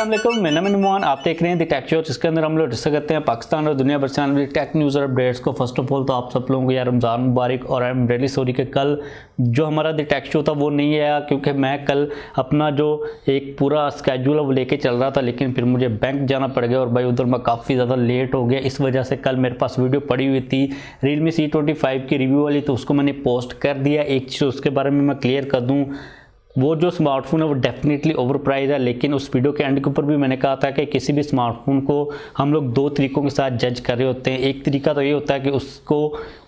अस्सलाम वालेकुम, मैं नुमान, आप देख रहे हैं द टेकहॉज, जिसके अंदर हम लोग डिस्कस करते हैं पाकिस्तान और दुनिया भर से आने वाली टेक न्यूज़ और अपडेट्स को। फर्स्ट ऑफ ऑल तो आप सब लोगों को यार रमज़ान मुबारक। और आई एम रियली सॉरी कि कल जो हमारा द टेकहॉज था वो नहीं आया, क्योंकि मैं कल अपना जो एक पूरा स्केड्यूल है वो लेके चल रहा था, लेकिन फिर मुझे बैंक जाना पड़ गया और भाई उधर मैं काफ़ी ज़्यादा लेट हो गया। इस वजह से कल मेरे पास वीडियो पड़ी हुई थी Realme C25 की रिव्यू वाली, तो उसको मैंने पोस्ट कर दिया। एक चीज़ उसके बारे में मैं क्लियर कर दूँ, वो जो स्मार्टफोन है वो डेफिनेटली ओवर प्राइस है, लेकिन उस वीडियो के एंड के ऊपर भी मैंने कहा था कि किसी भी स्मार्टफोन को हम लोग दो तरीकों के साथ जज कर रहे होते हैं। एक तरीका तो ये होता है कि उसको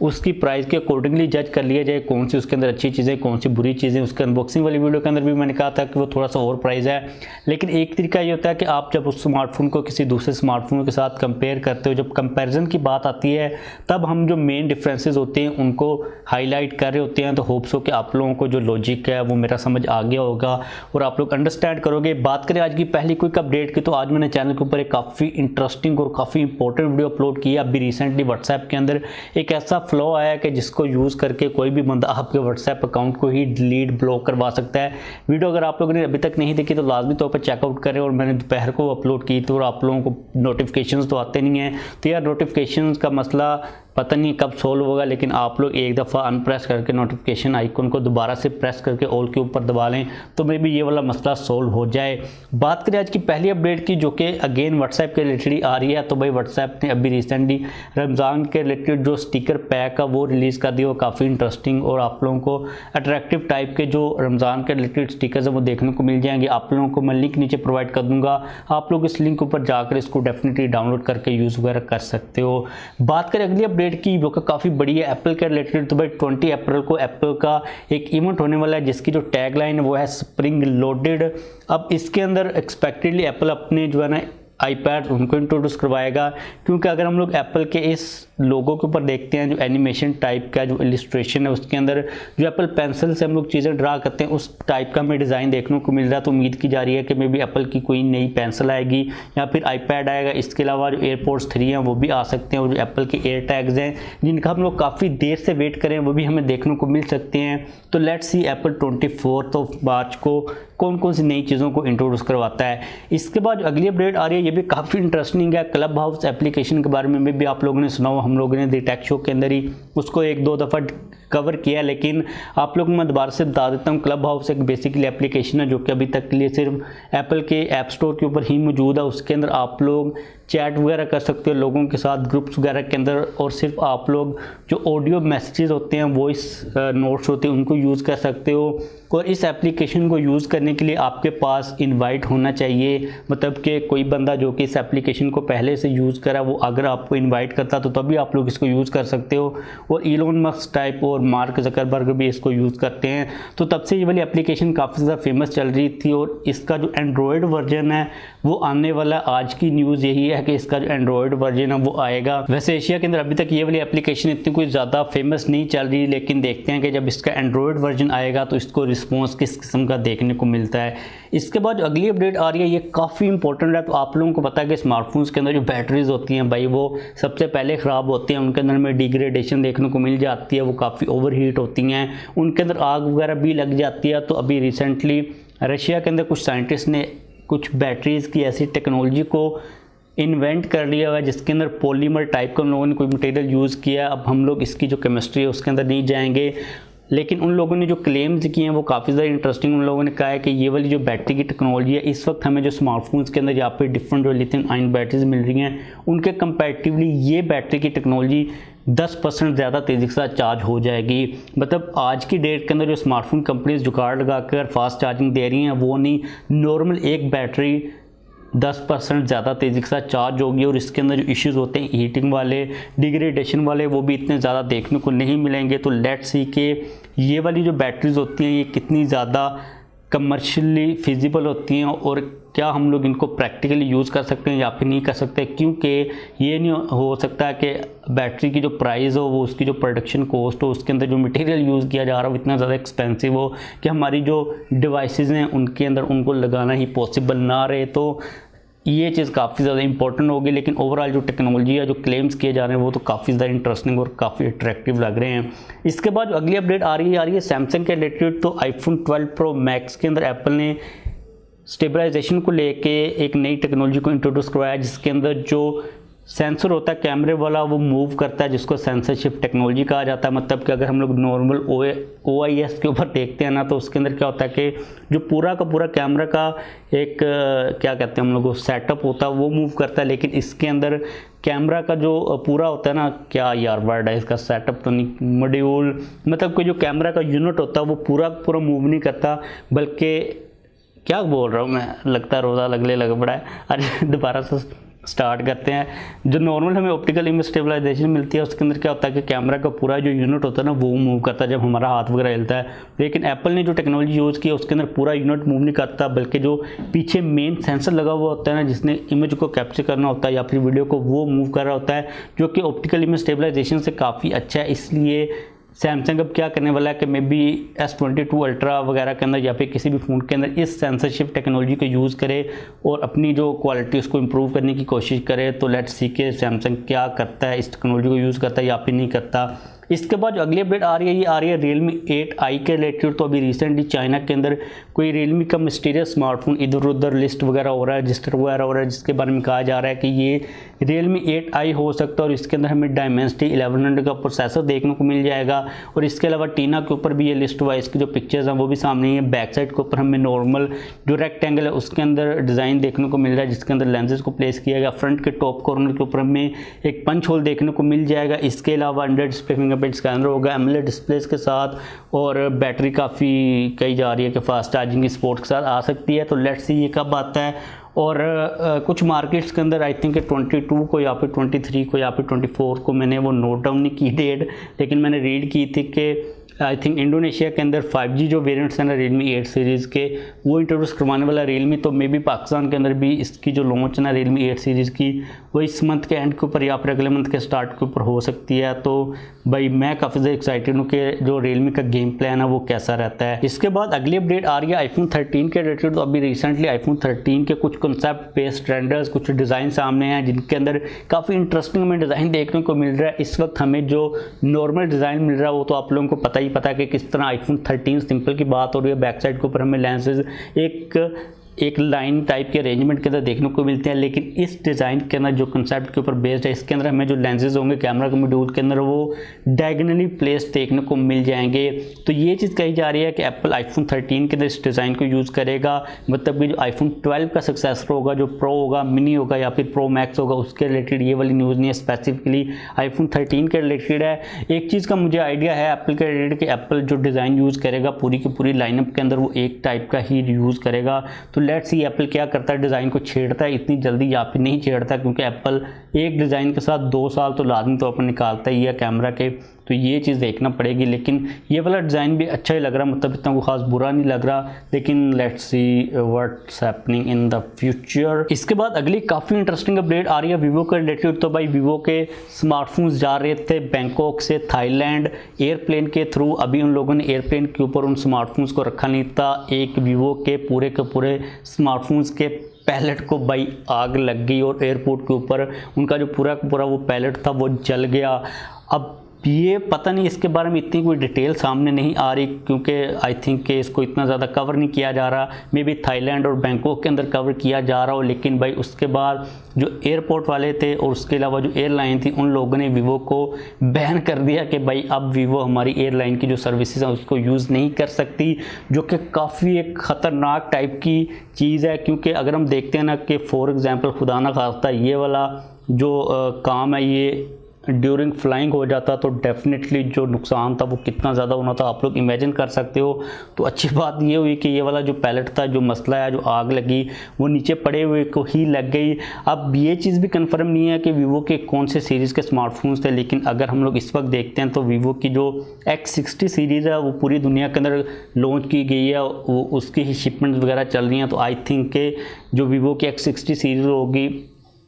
उसकी प्राइस के अकॉर्डिंगली जज कर लिया जाए, कौन सी उसके अंदर अच्छी चीज़ें कौन सी बुरी चीज़ें। उसके अनबॉक्सिंग वाली वीडियो के अंदर भी मैंने कहा था कि वो थोड़ा सा ओवर प्राइस है। लेकिन एक तरीका ये होता है कि आप जब उस स्मार्टफोन को किसी दूसरे स्मार्टफोन के साथ कंपेयर करते हो, जब कंपेरिजन की बात आती है, तब हम जो मेन डिफरेंसेस होते हैं उनको हाईलाइट कर रहे होते हैं। तो होप्स हो कि आप लोगों को जो लॉजिक है वो मेरा समझ आ गया होगा और आप लोग अंडरस्टैंड करोगे। बात करें आज की पहली क्विक अपडेट की, तो आज मैंने चैनल के ऊपर एक काफ़ी इंटरेस्टिंग और काफ़ी इंपॉर्टेंट वीडियो अपलोड की है। अभी रिसेंटली व्हाट्सएप के अंदर एक ऐसा फ्लो आया है कि जिसको यूज़ करके कोई भी बंदा आपके व्हाट्सएप अकाउंट को ही डिलीट ब्लॉक करवा सकता है। वीडियो अगर आप लोगों ने अभी तक नहीं देखी तो लाजमी तौर पर चेकआउट करें। और मैंने दोपहर को अपलोड की थी और आप लोगों को नोटिफिकेशन तो आते नहीं हैं, तो यार नोटिफिकेशन का मसला पता नहीं कब सोल्व होगा, लेकिन आप लोग एक दफ़ा अनप्रेस करके नोटिफिकेशन आइकन को दोबारा से प्रेस करके ऑल के ऊपर दबा लें तो मे बी ये वाला मसला सोल्व हो जाए। बात करें आज की पहली अपडेट की, जो कि अगेन व्हाट्सएप के रिलेटेड आ रही है। तो भाई व्हाट्सएप ने अभी रिसेंटली रमज़ान के रिलेटेड जो स्टिकर पैक है वो रिलीज़ कर दिया, वो काफ़ी इंटरेस्टिंग और आप लोगों को अट्रैक्टिव टाइप के जो रमज़ान के रिलेटेड स्टिकर्स हैं वो देखने को मिल जाएंगे। आप लोगों को मैं लिंक नीचे प्रोवाइड कर दूँगा, आप लोग इस लिंक ऊपर जाकर इसको डेफिनेटली डाउनलोड करके यूज़ वगैरह कर सकते हो। बात करें अगली अपडेट की, जो कि काफ़ी बड़ी है एप्पल के रिलेटेड। तो भाई 20 अप्रैल को एप्पल का एक इवेंट होने वाला है, जिसकी जो टैगलाइन है वो है स्प्रिंग लोडेड। अब इसके अंदर एक्सपेक्टेडली एप्पल अपने जो है ना आईपैड उनको इंट्रोड्यूस करवाएगा, क्योंकि अगर हम लोग एप्पल के इस लोगो के ऊपर देखते हैं, जो एनिमेशन टाइप का जो इलिस्ट्रेशन है उसके अंदर जो एप्पल पेंसिल से हम लोग चीज़ें ड्रा करते हैं उस टाइप का हमें डिज़ाइन देखने को मिल रहा है। तो उम्मीद की जा रही है कि मे बी एप्पल की कोई नई पेंसिल आएगी या फिर आईपैड आएगा। इसके अलावा जो एयरपोर्ट्स 3 हैं वो भी आ सकते हैं, और जो एप्पल के एयर टैग्स हैं जिनका हम लोग काफ़ी देर से वेट करें वो भी हमें देखने को मिल सकते हैं। तो let's see Apple 24 of March को कौन कौन सी नई चीज़ों को इंट्रोड्यूस करवाता है। इसके बाद अगली अपडेट आ रही है, ये भी काफ़ी इंटरेस्टिंग है। क्लब हाउस एप्लीकेशन के बारे में भी आप लोगों ने सुना हो, हम लोगों ने द टेक शो के अंदर ही उसको एक दो दफ़ा कवर किया, लेकिन आप लोग मैं दोबारा से बता देता हूँ। क्लब हाउस एक बेसिकली एप्लीकेशन है जो कि अभी तक के लिए सिर्फ एप्पल के ऐप स्टोर के ऊपर ही मौजूद है। उसके अंदर आप लोग चैट वगैरह कर सकते हो लोगों के साथ ग्रुप्स वगैरह के अंदर, और सिर्फ आप लोग जो ऑडियो मैसेजेस होते हैं, वॉइस नोट्स होते हैं, उनको यूज़ कर सकते हो। और इस एप्लीकेशन को यूज़ करने के लिए आपके पास इनवाइट होना चाहिए, मतलब कि कोई बंदा जो कि इस एप्लीकेशन को पहले से यूज़ करा वो अगर आपको इनवाइट करता तो तभी आप लोग इसको यूज़ कर सकते हो। और इलोन मस्क टाइप और मार्क जकरबर्ग भी इसको यूज़ करते हैं, तो तब से ये वाली एप्लीकेशन काफ़ी ज़्यादा फेमस चल रही थी। और इसका जो एंड्रॉयड वर्जन है वो आने वाला, आज की न्यूज़ यही है कि इसका जो एंड्रॉयड वर्जन है वो आएगा। वैसे एशिया के अंदर अभी तक ये वाली एप्लीकेशन इतनी कोई ज़्यादा फेमस नहीं चल रही, लेकिन देखते हैं कि जब इसका एंड्रॉयड वर्जन आएगा तो इसको रिस्पॉन्स किस किस्म का देखने को मिलता है। इसके बाद जो अगली अपडेट आ रही है ये काफ़ी इंपॉर्टेंट है। तो आप लोगों को पता है कि स्मार्टफोन्स के अंदर जो बैटरीज होती हैं भाई वो सबसे पहले ख़राब होती हैं, उनके अंदर में डिग्रेडेशन देखने को मिल जाती है, वो काफ़ी ओवर हीट होती हैं, उनके अंदर आग वगैरह भी लग जाती है। तो अभी रिसेंटली रशिया के अंदर कुछ साइंटिस्ट ने कुछ बैटरीज़ की ऐसी टेक्नोलॉजी को इन्वेंट कर लिया हुआ है जिसके अंदर पॉलीमर टाइप का उन लोगों ने कोई मटेरियल यूज़ किया है। अब हम लोग इसकी जो केमिस्ट्री है उसके अंदर नहीं जाएंगे, लेकिन उन लोगों ने जो क्लेम्स किए हैं वो काफ़ी ज़्यादा इंटरेस्टिंग। उन लोगों ने कहा है कि ये वाली जो बैटरी की टेक्नोलॉजी है इस वक्त हमें जो स्मार्टफोन्स के अंदर यहाँ पे डिफरेंट जो लिथियम आयन बैटरीज मिल रही हैं उनके कंपैरेटिवली ये बैटरी की टेक्नोलॉजी 10% ज़्यादा तेज़ी के साथ चार्ज हो जाएगी। मतलब आज की डेट के अंदर जो स्मार्टफोन कंपनीज जुगाड़ लगाकर फास्ट चार्जिंग दे रही हैं वो नहीं, नॉर्मल एक बैटरी 10% ज़्यादा तेज़ी के साथ चार्ज होगी। और इसके अंदर जो इश्यूज़ होते हैं हीटिंग वाले, डिग्रेडेशन वाले, वो भी इतने ज़्यादा देखने को नहीं मिलेंगे। तो लेट्स सी कि ये वाली जो बैटरीज होती हैं ये कितनी ज़्यादा कमर्शियली फिजिबल होती हैं और क्या हम लोग इनको प्रैक्टिकली यूज़ कर सकते हैं या फिर नहीं कर सकते, क्योंकि ये नहीं हो सकता कि बैटरी की जो प्राइस हो वो उसकी जो प्रोडक्शन कॉस्ट हो उसके अंदर जो मटेरियल यूज़ किया जा रहा है वो इतना ज़्यादा एक्सपेंसिव हो कि हमारी जो डिवाइसेस हैं उनके अंदर उनको लगाना ही पॉसिबल ना रहे। तो ये चीज़ काफ़ी ज़्यादा इंपॉर्टेंट होगी। लेकिन ओवरऑल जो टेक्नोलॉजी है, जो क्लेम्स किए जा रहे हैं वो तो काफ़ी ज़्यादा इंटरेस्टिंग और काफ़ी अट्रैक्टिव लग रहे हैं। इसके बाद अगली अपडेट आ रही है सैमसंग के रिलेटेड। तो आईफोन 12 प्रो मैक्स के अंदर एप्पल ने स्टेबलाइजेशन को लेके एक नई टेक्नोलॉजी को इंट्रोड्यूस करवाया, जिसके अंदर जो सेंसर होता है कैमरे वाला वो मूव करता है, जिसको सेंसर शिफ्ट टेक्नोलॉजी कहा जाता है। मतलब कि अगर हम लोग नॉर्मल OIS के ऊपर देखते हैं ना, तो उसके अंदर क्या होता है कि जो पूरा का पूरा कैमरा का एक क्या कहते हैं हम लोग सेटअप होता है वो मूव करता है, लेकिन इसके अंदर कैमरा का जो पूरा होता है ना, क्या यार वर्ड है इसका, सेटअप तो नहीं, मॉड्यूल, मतलब कि जो कैमरा का यूनिट होता है वो पूरा पूरा मूव नहीं करता, बल्कि क्या बोल रहा हूँ मैं, लगता है रोज़ा लगले लग पड़ा है। अरे दोबारा से स्टार्ट करते हैं। जो नॉर्मल हमें ऑप्टिकल इमेज स्टेबलाइजेशन मिलती है उसके अंदर क्या होता है कि कैमरा का पूरा जो यूनिट होता है ना वो मूव करता है जब हमारा हाथ वगैरह हिलता है, लेकिन एप्पल ने जो टेक्नोलॉजी यूज़ की है उसके अंदर पूरा यूनिट मूव नहीं करता, बल्कि जो पीछे मेन सेंसर लगा हुआ होता है ना, जिसने इमेज को कैप्चर करना होता है या फिर वीडियो को, वो मूव कर रहा होता है, जो कि ऑप्टिकल इमेज स्टेबलाइजेशन से काफ़ी अच्छा है। इसलिए सैमसंग अब क्या करने वाला है कि मे बी S22 अल्ट्रा वगैरह के अंदर या फिर किसी भी फ़ोन के अंदर इस सेंसरशिप टेक्नोलॉजी को यूज़ करे और अपनी जो क्वालिटी उसको इम्प्रूव करने की कोशिश करे। तो लेट्स सी के सैमसंग क्या करता है, इस टेक्नोलॉजी को यूज़ करता है या फिर नहीं करता। इसके बाद जो अगली अपडेट आ रही है ये आ रही है Realme 8i के रिलेटेड। तो अभी रिसेंटली चाइना के अंदर कोई Realme का मिस्टीरियस स्मार्टफोन इधर उधर लिस्ट वगैरह हो रहा है, रजिस्टर वगैरह हो रहा है, जिसके बारे में कहा जा रहा है कि ये Realme 8i हो सकता है और इसके अंदर हमें Dimensity 1100 का प्रोसेसर देखने को मिल जाएगा। और इसके अलावा टीना के ऊपर भी ये लिस्ट हुआ है, इसकी जो पिक्चर्स हैं वो भी सामने ही है। बैक साइड के ऊपर हमें नॉर्मल जो रेक्टेंगल है उसके अंदर डिज़ाइन देखने को मिल रहा है, जिसके अंदर लेंसेज को प्लेस किया गया। फ्रंट के टॉप कॉर्नर के ऊपर हमें एक पंच होल देखने को मिल जाएगा। इसके अलावा अंडर डिस्प्ले फिंगरप्रिंट स्कैनर होगा AMOLED डिस्प्लेस के साथ, और बैटरी काफ़ी कही जा रही है कि फास्ट चार्जिंग की सपोर्ट के साथ आ सकती है। तो लेट्स सी ये कब आता है। और कुछ मार्केट्स के अंदर आई थिंक 22 को या फिर 23 को या फिर 24 को, मैंने वो नोट डाउन नहीं की डेट, लेकिन मैंने रीड की थी कि आई थिंक इंडोनेशिया के अंदर 5G जो वेरिएंट्स हैं ना Realme 8 सीरीज़ के, वो इंट्रोड्यूस करवाने वाला Realme। तो मे बी पाकिस्तान के अंदर भी इसकी जो लॉन्च है ना Realme 8 सीरीज़ की, वो इस मंथ के एंड के ऊपर या फिर अगले मंथ के स्टार्ट के ऊपर हो सकती है। तो भाई मैं काफ़ी ज़्यादा एक्साइटेड हूँ कि जो Realme का गेम प्लान है वो कैसा रहता है। इसके बाद अगली अपडेट आ रही है iPhone 13 के रिलेटेड। तो अभी रिसेंटली iPhone 13 के कुछ कंसेप्ट बेस्ड रेंडर्स, कुछ डिज़ाइन सामने हैं, जिनके अंदर काफ़ी इंटरेस्टिंग हमें डिज़ाइन देखने को मिल रहा है। इस वक्त हमें जो नॉर्मल डिज़ाइन मिल रहा है वो तो आप लोगों को पता है कि किस तरह iPhone 13 सिंपल की बात हो रही है। बैक साइड के ऊपर हमें लेंसेज एक लाइन टाइप के अरेंजमेंट के अंदर देखने को मिलते हैं, लेकिन इस डिज़ाइन के अंदर जो कंसेप्ट के ऊपर बेस्ड है, इसके अंदर हमें जो लेंसेज होंगे कैमरा के मॉड्यूल के अंदर वो डायगोनली प्लेस्ड देखने को मिल जाएंगे। तो ये चीज़ कही जा रही है कि एप्पल iPhone 13 के अंदर इस डिज़ाइन को यूज़ करेगा। मतलब कि जो iPhone 12 का सक्सेसर होगा, जो प्रो होगा, मिनी होगा या फिर प्रो मैक्स होगा, उसके रिलेटेड ये वाली न्यूज़ नहीं है, स्पेसिफिकली iPhone 13 के रिलेटेड है। एक चीज़ का मुझे आइडिया है एप्पल के रिलेटेड कि एप्पल जो डिज़ाइन यूज़ करेगा पूरी की पूरी लाइनअप के अंदर वो एक टाइप का ही यूज़ करेगा। तो लेट्स सी एप्पल क्या करता है, डिज़ाइन को छेड़ता है इतनी जल्दी या फिर नहीं छेड़ता, क्योंकि एप्पल एक डिज़ाइन के साथ 2 साल तो लाजमी तौर पर निकालता ही है कैमरा के। तो ये चीज़ देखना पड़ेगी, लेकिन ये वाला डिज़ाइन भी अच्छा ही लग रहा, मतलब इतना कोई खास बुरा नहीं लग रहा। लेकिन let's see what's happening in the future. इसके बाद अगली काफ़ी इंटरेस्टिंग अपडेट आ रही है वीवो के रिलेटेड। तो भाई वीवो के स्मार्टफोन्स जा रहे थे बैंकॉक से थाईलैंड एयरप्लेन के थ्रू। अभी उन लोगों ने एयरप्लेन के ऊपर उन स्मार्टफोन्स को रखा नहीं था। एक वीवो के पूरे स्मार्टफोन्स के पैलेट को भाई आग लग गई और एयरपोर्ट के ऊपर उनका जो पूरा वो पैलेट था वो जल गया। अब ये पता नहीं, इसके बारे में इतनी कोई डिटेल सामने नहीं आ रही, क्योंकि आई थिंक कि इसको इतना ज़्यादा कवर नहीं किया जा रहा। मे बी थाईलैंड और बैंकॉक के अंदर कवर किया जा रहा हो, लेकिन भाई उसके बाद जो एयरपोर्ट वाले थे और उसके अलावा जो एयरलाइन थी, उन लोगों ने वीवो को बैन कर दिया कि भाई अब वीवो हमारी एयरलाइन की जो सर्विसेज हैं उसको यूज़ नहीं कर सकती, जो कि काफ़ी एक ख़तरनाक टाइप की चीज़ है। क्योंकि अगर हम देखते हैं ना कि फॉर एग्ज़ाम्पल खुदा ना खास्ता ये वाला जो काम है ये ड्यूरिंग फ्लाइंग हो जाता तो डेफिनेटली जो नुकसान था वो कितना ज़्यादा होना था आप लोग इमेजिन कर सकते हो। तो अच्छी बात ये हुई कि ये वाला जो पैलेट था, जो मसला है, जो आग लगी वो नीचे पड़े हुए को ही लग गई। अब ये चीज़ भी कंफर्म नहीं है कि वीवो के कौन से सीरीज़ के स्मार्टफोन्स थे, लेकिन अगर हम लोग इस वक्त देखते हैं तो वीवो की जो X60 सीरीज़ है वो पूरी दुनिया के अंदर लॉन्च की गई है, वो उसकी ही शिपमेंट्स वगैरह चल रही हैं। तो आई थिंक के जो वीवो की X60 सीरीज़ होगी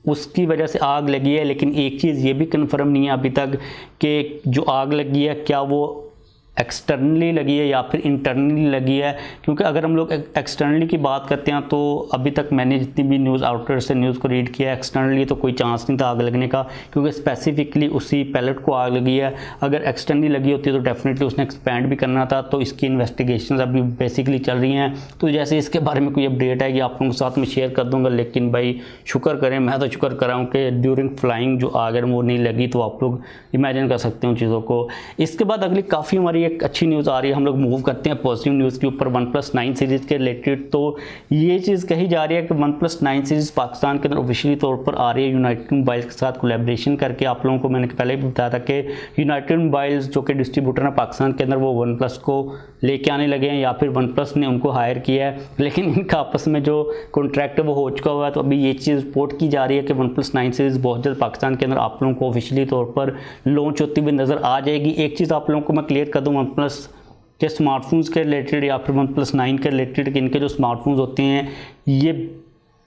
उसकी वजह से आग लगी है। लेकिन एक चीज़ ये भी कंफर्म नहीं है अभी तक कि जो आग लगी है क्या वो एक्सटर्नली लगी है या फिर इंटरनली लगी है, क्योंकि अगर हम लोग एक्सटर्नली की बात करते हैं तो अभी तक मैंने जितनी भी न्यूज़ आउटलेट से न्यूज़ को रीड किया, एक्सटर्नली तो कोई चांस नहीं था आग लगने का, क्योंकि स्पेसिफिकली उसी पैलेट को आग लगी है। अगर एक्सटर्नली लगी होती है तो डेफिनेटली उसने एक्सपैंड भी करना था, तो इसकी इन्वेस्टिगेशन अभी बेसिकली चल रही हैं। तो जैसे इसके बारे में कोई अपडेट है कि आप लोगों के साथ में शेयर कर दूंगा, लेकिन भाई शुक्र करें, मैं तो शुक्र कर रहा हूँ कि ड्यूरिंग फ्लाइंग जो आग है वो नहीं लगी, तो आप लोग इमेजिन कर सकते हो चीज़ों को। इसके बाद अगली काफ़ी हमारी एक अच्छी न्यूज़ आ रही है, हम लोग मूव करते हैं पॉजिटिव न्यूज़ के ऊपर OnePlus 9 सीरीज़ के रिलेटेड। तो ये चीज़ कही जा रही है कि OnePlus 9 सीरीज़ पाकिस्तान के अंदर ऑफिशियली तौर पर आ रही है यूनाइटेड मोबाइल्स के साथ कोलैबोरेशन करके। आप लोगों को मैंने पहले भी बताया था कि यूनाइटेड मोबाइल्स जो कि डिस्ट्रीब्यूटर है पाकिस्तान के अंदर, वो OnePlus को लेके आने लगे हैं या फिर OnePlus ने उनको हायर किया है, लेकिन इनका आपस में जो कॉन्ट्रैक्ट है वो हो चुका हुआ है। तो अभी ये चीज़ रिपोर्ट की जा रही है कि OnePlus 9 सीरीज़ बहुत जल्द पाकिस्तान के अंदर आप लोगों को ऑफिशियली तौर पर लॉन्च होती हुई नज़र आ जाएगी। एक चीज़ आप लोगों को मैं क्लियर कर दूँ OnePlus के स्मार्टफोन्स के रिलेटेड या फिर OnePlus 9 के रिलेटेड कि इनके जो स्मार्टफोन्स होते हैं ये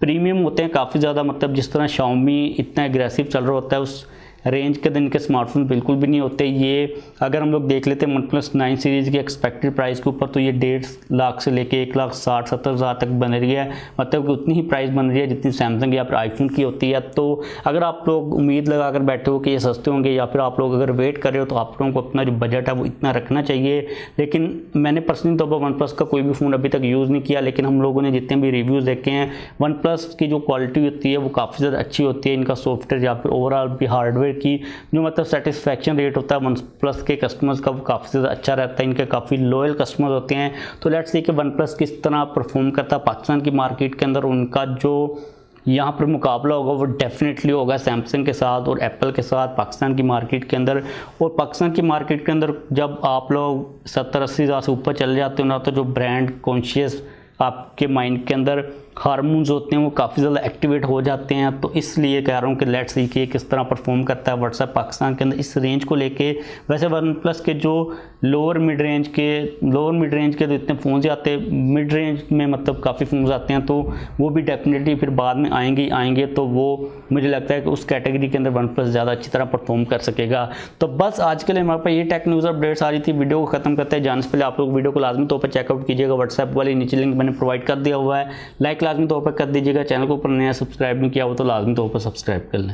प्रीमियम होते हैं काफ़ी ज़्यादा, मतलब जिस तरह Xiaomi इतना एग्रेसिव चल रहा होता है उस रेंज के दिन के स्मार्टफोन बिल्कुल भी नहीं होते। ये अगर हम लोग देख लेते हैं OnePlus 9 सीरीज़ की एक्सपेक्टेड प्राइस के ऊपर, तो ये 1.5 लाख से लेके 1,60,70,000 तक बन रही है, मतलब कि उतनी ही प्राइस बन रही है जितनी सैमसंग या फिर आईफोन की होती है। तो अगर आप लोग उम्मीद लगा कर बैठे हो कि ये सस्ते होंगे या फिर आप लोग अगर वेट कर रहे हो, तो आप लोगों को अपना जो बजट है वो इतना रखना चाहिए। लेकिन मैंने पर्सनली तौर पर OnePlus का कोई भी फ़ोन अभी तक यूज़ नहीं किया, लेकिन हम लोगों ने जितने भी रिव्यूज़ देखे हैं OnePlus की जो क्वालिटी होती है वो काफ़ी ज़्यादा अच्छी होती है। इनका सॉफ्टवेयर या फिर ओवरऑल भी हार्डवेयर की जो मतलब सेटिस्फैक्शन रेट होता है OnePlus के कस्टमर्स का वो काफ़ी ज़्यादा अच्छा रहता है। इनके काफ़ी लॉयल कस्टमर्स होते हैं। तो लेट्स सी कि OnePlus किस तरह परफॉर्म करता है पाकिस्तान की मार्केट के अंदर। उनका जो यहाँ पर मुकाबला होगा वो डेफिनेटली होगा सैमसंग के साथ और एप्पल के साथ पाकिस्तान की मार्केट के अंदर। और पाकिस्तान की मार्केट के अंदर जब आप लोग 70-80 हज़ार से ऊपर चले जाते हो ना, तो जो ब्रांड कॉन्शियस आपके माइंड के अंदर हार्मोन्स होते हैं वो काफ़ी ज़्यादा एक्टिवेट हो जाते हैं। तो इसलिए कह रहा हूँ कि लेट्स सी कि किस तरह परफॉर्म करता है व्हाट्सएप पाकिस्तान के अंदर इस रेंज को लेके। वैसे OnePlus के जो लोअर मिड रेंज के जो इतने फ़ोन्स आते हैं, मिड रेंज में मतलब काफ़ी फ़ोन्स आते हैं, तो वो भी डेफिनेटली फिर बाद में आएंगे। तो वो मुझे लगता है कि उस कैटेगरी के अंदर OnePlus ज़्यादा अच्छी तरह परफॉर्म कर सकेगा। तो बस आज के लिए हमारे पास ये टेक न्यूज़ अपडेट्स आ रही थी। वीडियो को खत्म करते हैं जाने से पहले आप लोग वीडियो को लाजमी तौर पर चेकआउट कीजिएगा। व्हाट्सएप वाली नीचे लिंक मैंने प्रोवाइड कर दिया हुआ है, लाइक लाजमी तौर पर कर दीजिएगा। चैनल को ऊपर नया सब्सक्राइब नहीं किया हो तो लाजमी तौर पर सब्सक्राइब कर लें।